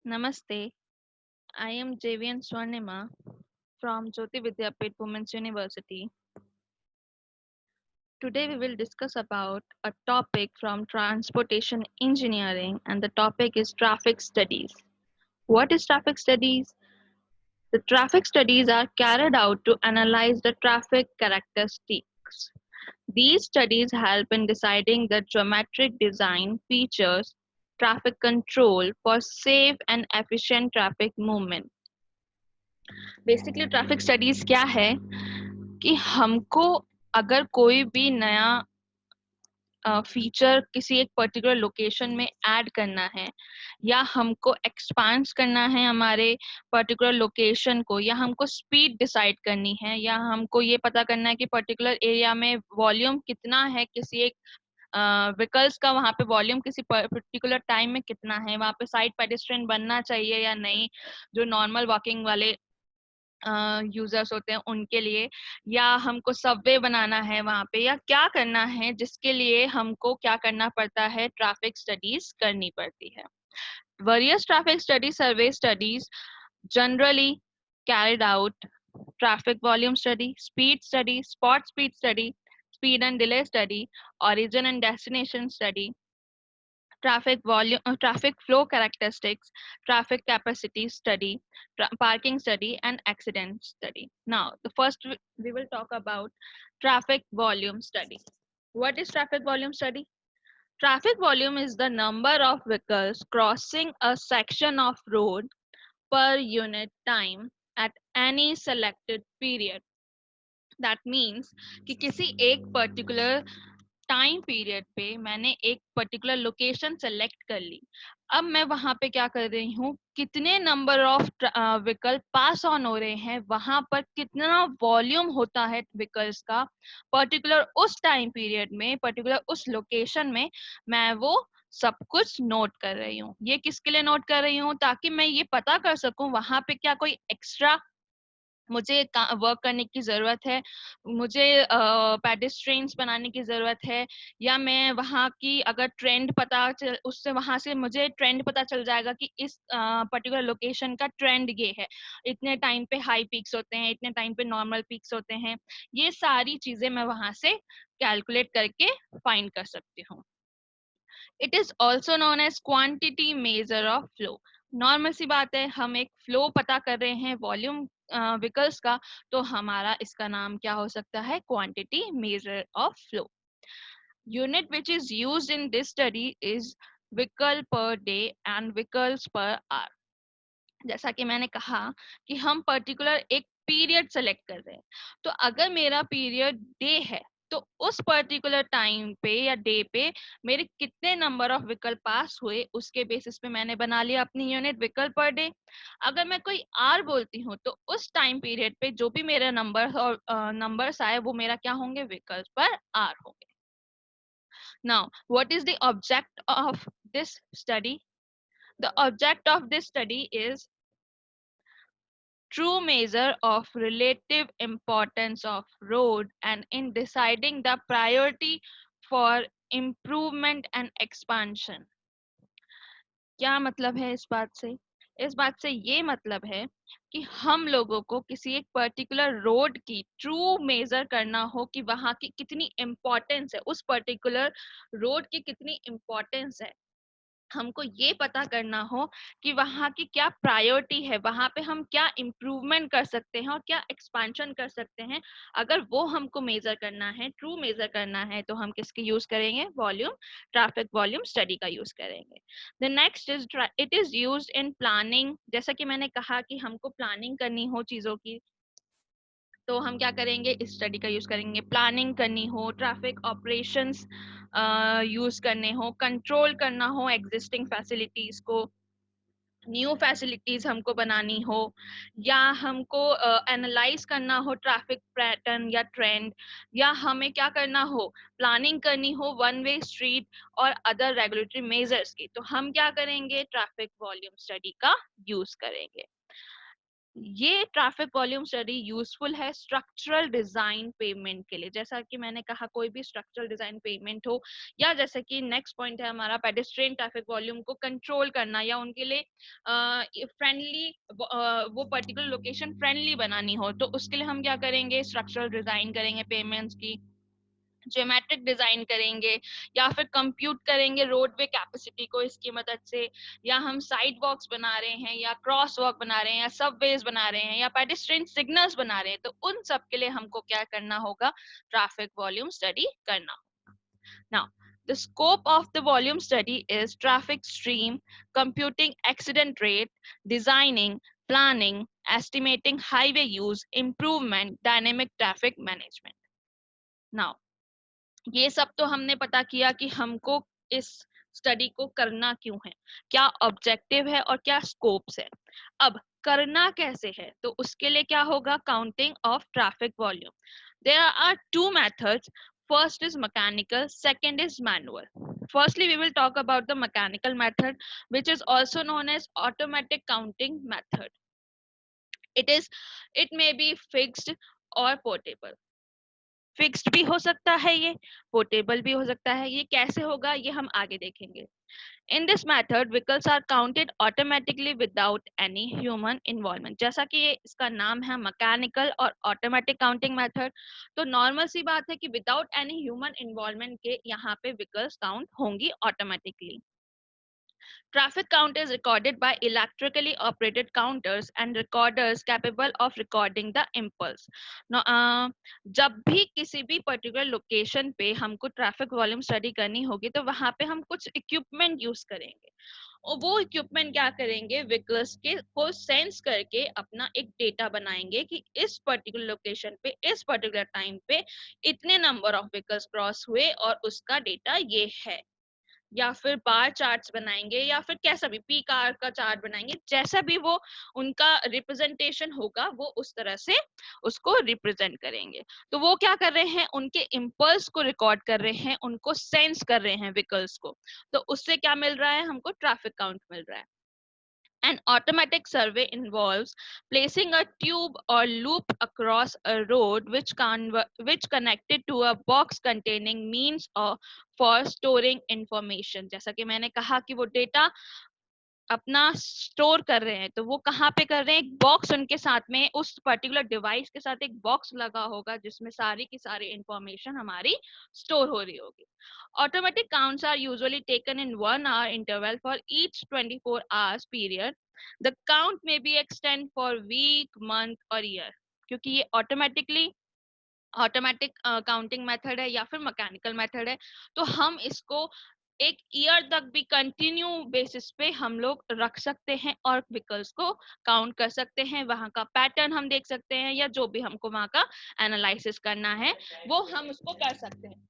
Namaste. I am JVN Swarnima from Jyoti Vidyapit Women's University. Today we will discuss about a topic from transportation engineering, and the topic is traffic studies. What is traffic studies? The traffic studies are carried out to analyze the traffic characteristics. These studies help in deciding the geometric design features, traffic control for safe and efficient traffic movement. Basically traffic studies क्या है कि हमको अगर कोई भी नया feature किसी एक पर्टिकुलर लोकेशन में ऐड करना है या हमको एक्सपांड करना है हमारे पर्टिकुलर लोकेशन को, या हमको स्पीड डिसाइड करनी है, या हमको ये पता करना है कि पर्टिकुलर एरिया में वॉल्यूम कितना है, किसी एक व्हीकल्स का वहां पे वॉल्यूम किसी पर्टिकुलर टाइम में कितना है, वहां पे साइड पेडेस्ट्रियन बनना चाहिए या नहीं, जो नॉर्मल वॉकिंग वाले यूजर्स होते हैं उनके लिए, या हमको सबवे बनाना है वहां पे, या क्या करना है जिसके लिए हमको क्या करना पड़ता है, ट्रैफिक स्टडीज करनी पड़ती है. Various traffic study survey studies generally carried out traffic volume study, speed study, spot speed study, speed and delay study, origin and destination study, traffic volume, traffic flow characteristics, traffic capacity study, parking study, and accident study. Now, the first we will talk about traffic volume study. What is traffic volume study? Traffic volume is the number of vehicles crossing a section of road per unit time at any selected period. That means कि किसी एक particular time period पे मैंने एक particular location select कर ली. अब मैं वहां पे क्या कर रही हूँ, कितने number of vehicle pass on हो रहे हैं, वहां पर कितना वॉल्यूम होता है व्हीकल्स का पर्टिकुलर उस टाइम पीरियड में, पर्टिकुलर उस लोकेशन में, मैं वो सब कुछ नोट कर रही हूँ. ये किसके लिए नोट कर रही हूँ? ताकि मैं ये पता कर सकूं वहां पे क्या कोई एक्स्ट्रा मुझे वर्क करने की ज़रूरत है, मुझे पेडेस्ट्रियंस बनाने की ज़रूरत है, या मैं वहाँ की अगर ट्रेंड पता चल, उससे वहाँ से मुझे ट्रेंड पता चल जाएगा कि इस पर्टिकुलर लोकेशन का ट्रेंड ये है, इतने टाइम पे हाई पीक्स होते हैं, इतने टाइम पे नॉर्मल पीक्स होते हैं. ये सारी चीज़ें मैं वहाँ से कैलकुलेट करके फाइंड कर सकती हूँ. It is also known as quantity measure of flow. Normal सी बात है, हम एक फ्लो पता कर रहे हैं वॉल्यूम व्हीकल्स का, तो हमारा इसका नाम क्या हो सकता है? Quantity measure of flow. Unit which is used in this study is vehicle per day and vehicles per hour. जैसा कि मैंने कहा कि हम पर्टिकुलर एक पीरियड सेलेक्ट कर रहे हैं, तो अगर मेरा पीरियड डे है तो उस पर्टिकुलर टाइम पे या डे पे मेरे कितने नंबर ऑफ व्हीकल पास हुए, उसके बेसिस पे मैंने बना लिया अपनी यूनिट व्हीकल पर डे. अगर मैं कोई आर बोलती हूँ तो उस टाइम पीरियड पे जो भी मेरे नंबर और नंबर्स आए वो मेरा क्या होंगे? व्हीकल्स पर आर होंगे. Now what is the object of this study? The object of this study is true measure of relative importance of road and in deciding the priority for improvement and expansion. क्या मतलब है इस बात से? इस बात से ये मतलब है कि हम लोगों को किसी एक पर्टिकुलर रोड की ट्रू मेजर करना हो कि वहां की कितनी इम्पोर्टेंस है, उस पर्टिकुलर रोड की कितनी इम्पोर्टेंस है. हमको ये पता करना हो कि वहाँ की क्या प्रायोरिटी है, वहाँ पे हम क्या इम्प्रूवमेंट कर सकते हैं और क्या एक्सपेंशन कर सकते हैं. अगर वो हमको मेजर करना है, ट्रू मेजर करना है, तो हम किसके यूज करेंगे? वॉल्यूम, ट्रैफिक वॉल्यूम स्टडी का यूज करेंगे. The next is it is used in planning. जैसा कि मैंने कहा कि हमको प्लानिंग करनी हो चीजों की, तो हम क्या करेंगे? इस स्टडी का यूज करेंगे. प्लानिंग करनी हो, ट्रैफिक ऑपरेशंस यूज करने हो, कंट्रोल करना हो एग्जिस्टिंग फैसिलिटीज को, न्यू फैसिलिटीज हमको बनानी हो, या हमको एनालाइज करना हो ट्रैफिक पैटर्न या ट्रेंड, या हमें क्या करना हो? प्लानिंग करनी हो वन वे स्ट्रीट और अदर रेगुलेटरी मेजर्स की, तो हम क्या करेंगे? ट्रैफिक वॉल्यूम स्टडी का यूज करेंगे. ये ट्रैफिक वॉल्यूम स्टडी यूजफुल है स्ट्रक्चरल डिजाइन पेमेंट के लिए। जैसा कि मैंने कहा, कोई भी स्ट्रक्चरल डिजाइन पेमेंट हो, या जैसे कि नेक्स्ट पॉइंट है हमारा पेडेस्ट्रियन ट्रैफिक वॉल्यूम को कंट्रोल करना, या उनके लिए फ्रेंडली, वो पर्टिकुलर लोकेशन फ्रेंडली बनानी हो, तो उसके लिए हम क्या करेंगे, स्ट्रक्चरल डिजाइन करेंगे पेमेंट्स की, ज्योमेट्रिक डिजाइन करेंगे, या फिर कंप्यूट करेंगे रोडवे कैपेसिटी को इसकी मदद से, या हम साइड वॉक्स बना रहे हैं, या क्रॉस वॉक बना रहे हैं, या सबवेज बना रहे हैं, या पेडेस्ट्रियन सिग्नल्स बना रहे हैं, तो उन सब के लिए हमको क्या करना होगा, ट्रैफिक वॉल्यूम स्टडी करना। Now the scope of the volume study is traffic stream, computing accident rate, designing, planning, estimating highway use, improvement, dynamic traffic management. Now ये सब तो हमने पता किया कि हमको इस स्टडी को करना क्यों है, क्या ऑब्जेक्टिव है और क्या स्कोप्स है। अब करना कैसे है, तो उसके लिए क्या होगा, counting of traffic volume. There are two methods, first is mechanical, second is manual. Firstly we will talk about the mechanical method, which is also known as automatic counting method. It may be fixed or portable. Fixed भी हो सकता है, ये portable भी हो सकता है। ये कैसे होगा, ये हम आगे देखेंगे। In this method vehicles are counted automatically without any human involvement. जैसा कि ये इसका नाम है मैकेनिकल और ऑटोमेटिक काउंटिंग मेथड, तो नॉर्मल सी बात है कि विदाउट एनी ह्यूमन इन्वॉल्वमेंट के यहाँ पे व्हीकल्स काउंट होंगी automatically. Traffic count is recorded by electrically operated counters and recorders capable of recording the impulse. Now, जब भी किसी भी पर्टिकुलर लोकेशन पे हमको ट्रैफिक वॉल्यूम स्टडी करनी होगी, तो वहां पे हम कुछ इक्विपमेंट यूज करेंगे, और वो इक्विपमेंट क्या करेंगे, व्हीकल्स के को सेंस करके अपना एक डेटा बनाएंगे कि इस पर्टिकुलर लोकेशन पे इस पर्टिकुलर टाइम पे इतने नंबर ऑफ व्हीकल्स क्रॉस हुए और उसका डेटा ये है। या फिर बार चार्ट्स बनाएंगे, या फिर कैसा भी पी कार का चार्ट बनाएंगे, जैसा भी वो उनका रिप्रेजेंटेशन होगा वो उस तरह से उसको रिप्रेजेंट करेंगे। तो वो क्या कर रहे हैं, उनके इम्पल्स को रिकॉर्ड कर रहे हैं, उनको सेंस कर रहे हैं व्हीकल्स को, तो उससे क्या मिल रहा है, हमको ट्रैफिक काउंट मिल रहा है। An automatic survey involves placing a tube or loop across a road which connected to a box containing means for storing information. जैसा कि मैंने कहा कि वो डेटा अपना स्टोर कर रहे हैं, तो वो कहाँ पे कर रहे हैं, एक बॉक्स उनके साथ में, उस पर्टिकुलर डिवाइस के साथ एक बॉक्स लगा होगा जिसमें सारी की सारी इंफॉर्मेशन हमारी स्टोर हो रही होगी। Automatic counts are usually taken in 1 hour interval for each 24 hours period. The count may be extended for week, month or year. क्योंकि ये ऑटोमेटिक काउंटिंग मेथड है या फिर मैकेनिकल मेथड है, तो हम इसको एक ईयर तक भी कंटिन्यू बेसिस पे हम लोग रख सकते हैं और व्हीकल्स को काउंट कर सकते हैं, वहां का पैटर्न हम देख सकते हैं, या जो भी हमको वहां का एनालिसिस करना है वो हम उसको कर सकते हैं।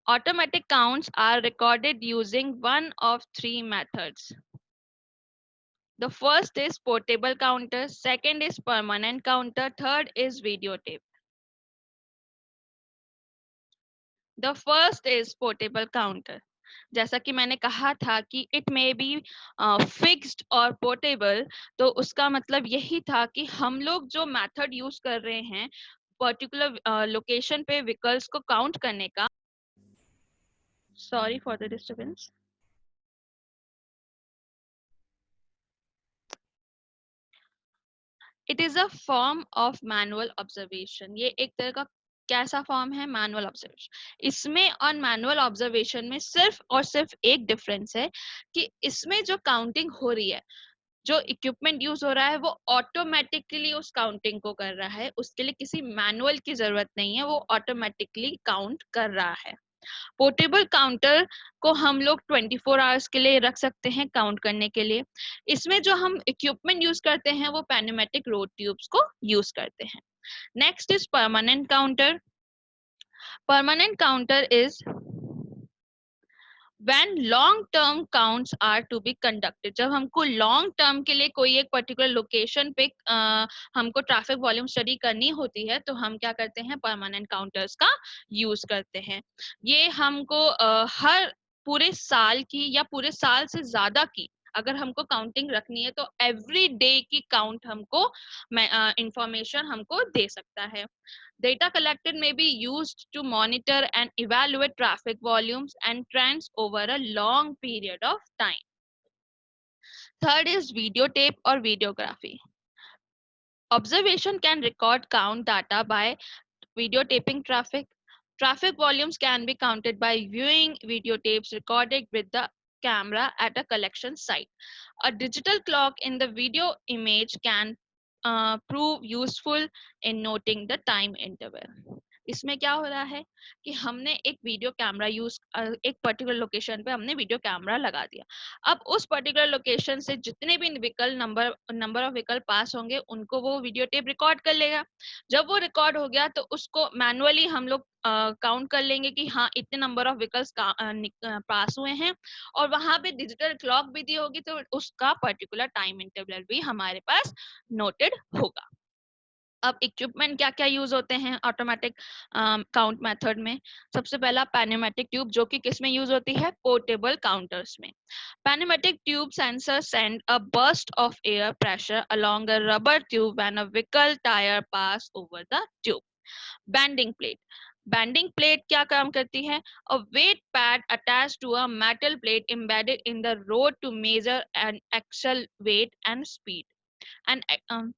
Automatic counts are recorded using one of three methods. The first is portable counter, second is permanent counter, third is videotape. The first is portable counter. जैसा कि मैंने कहा था कि इट मे बी फिक्स्ड और पोर्टेबल, तो उसका मतलब यही था कि हम लोग जो मेथड यूज कर रहे हैं पर्टिकुलर लोकेशन पे व्हीकल्स को काउंट करने का, sorry for the disturbance, it is a form of manual observation. ये एक तरह का कैसा फॉर्म है, मैनुअल ऑब्जर्वेशन। इसमें और मैनुअल ऑब्जर्वेशन में सिर्फ और सिर्फ एक डिफरेंस है कि इसमें जो काउंटिंग हो रही है, जो इक्विपमेंट यूज हो रहा है, वो ऑटोमेटिकली उस काउंटिंग को कर रहा है, उसके लिए किसी मैनुअल की जरूरत नहीं है, वो ऑटोमेटिकली काउंट कर रहा है। पोर्टेबल काउंटर को हम लोग 24 आवर्स के लिए रख सकते हैं काउंट करने के लिए। इसमें जो हम इक्विपमेंट यूज करते हैं वो पैनोमेटिक रोड ट्यूब्स को यूज करते हैं। Next is permanent counter. Permanent counter is when long term counts are to be conducted। जब हमको लॉन्ग टर्म के लिए कोई एक पर्टिकुलर लोकेशन पे हमको ट्रैफिक वॉल्यूम स्टडी करनी होती है, तो हम क्या करते हैं, परमानेंट काउंटर्स का यूज करते हैं। ये हमको हर पूरे साल की या पूरे साल से ज्यादा की अगर हमको काउंटिंग रखनी है तो एवरी डे की काउंट हमको इंफॉर्मेशन हमको दे सकता है. Data collected may be used to monitor and evaluate traffic volumes and trends over a long period of time. Third is videotape or videography. Observation can record count data by videotaping traffic. Traffic volumes can be counted by viewing videotapes recorded with the camera at a collection site. A digital clock in the video image can prove useful in noting the time interval. इसमें क्या हो रहा है कि हमने एक video camera एक particular location पे हमने वीडियो कैमरा लगा दिया. अब उस पर्टिकुलर लोकेशन से जितने भी व्हीकल नंबर ऑफ व्हीकल पास होंगे उनको वो वीडियो टेप रिकॉर्ड कर लेगा. जब वो रिकॉर्ड हो गया तो उसको मैनुअली हम लोग काउंट कर लेंगे कि हाँ इतने नंबर ऑफ व्हीकल्स पास हुए हैं, और वहां पे डिजिटल क्लॉक भी दी होगी तो उसका पर्टिकुलर टाइम इंटरवल भी हमारे पास नोटेड होगा. अब इक्विपमेंट क्या क्या यूज होते हैं ऑटोमेटिक काउंट मेथड में. सबसे पहला पैनोमेटिक ट्यूब, जो कि किस में यूज होती है, पोर्टेबल काउंटर्स में. Pneumatic tube sensor send a burst of air pressure along a rubber tube when a vehicle tyre pass over the tube. Bending plate. Bending plate क्या काम करती है, a weight pad attach to a metal plate embedded in the road to measure an axle weight and speed. And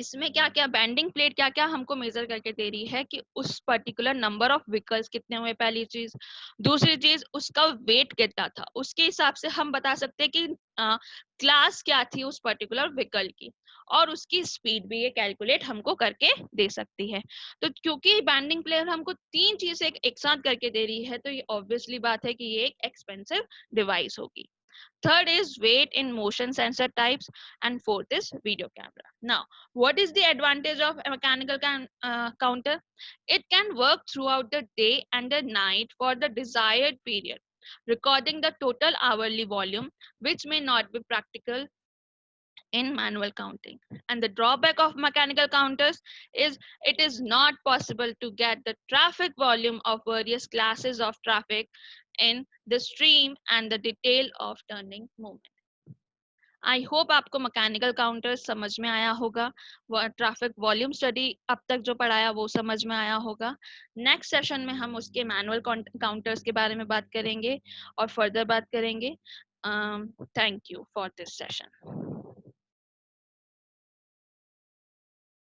इसमें क्या क्या bending plate क्या क्या हमको मेजर करके दे रही है कि उस पर्टिकुलर नंबर ऑफ व्हीकल्स कितने हुए, पहली चीज. दूसरी चीज उसका वेट कितना था, उसके हिसाब से हम बता सकते हैं कि क्लास क्या थी उस पर्टिकुलर व्हीकल की, और उसकी स्पीड भी ये कैलकुलेट हमको करके दे सकती है. तो क्योंकि बैंडिंग प्लेट हमको तीन चीजें एक साथ करके दे रही है तो ये ऑब्वियसली बात है कि ये एक एक्सपेंसिव डिवाइस होगी. Third is weight in motion sensor types, and fourth is video camera. Now, what is the advantage of a mechanical counter? It can work throughout the day and the night for the desired period, recording the total hourly volume, which may not be practical in manual counting. And the drawback of mechanical counters is it is not possible to get the traffic volume of various classes of traffic in the stream and the detail of turning movement. I hope आपको mechanical counter समझ में आया होगा. Traffic volume study अब तक जो पढ़ाया वो समझ में आया होगा. नेक्स्ट सेशन में हम उसके मैनुअल काउंटर्स के बारे में बात करेंगे और फर्दर बात करेंगे. Thank you for this session.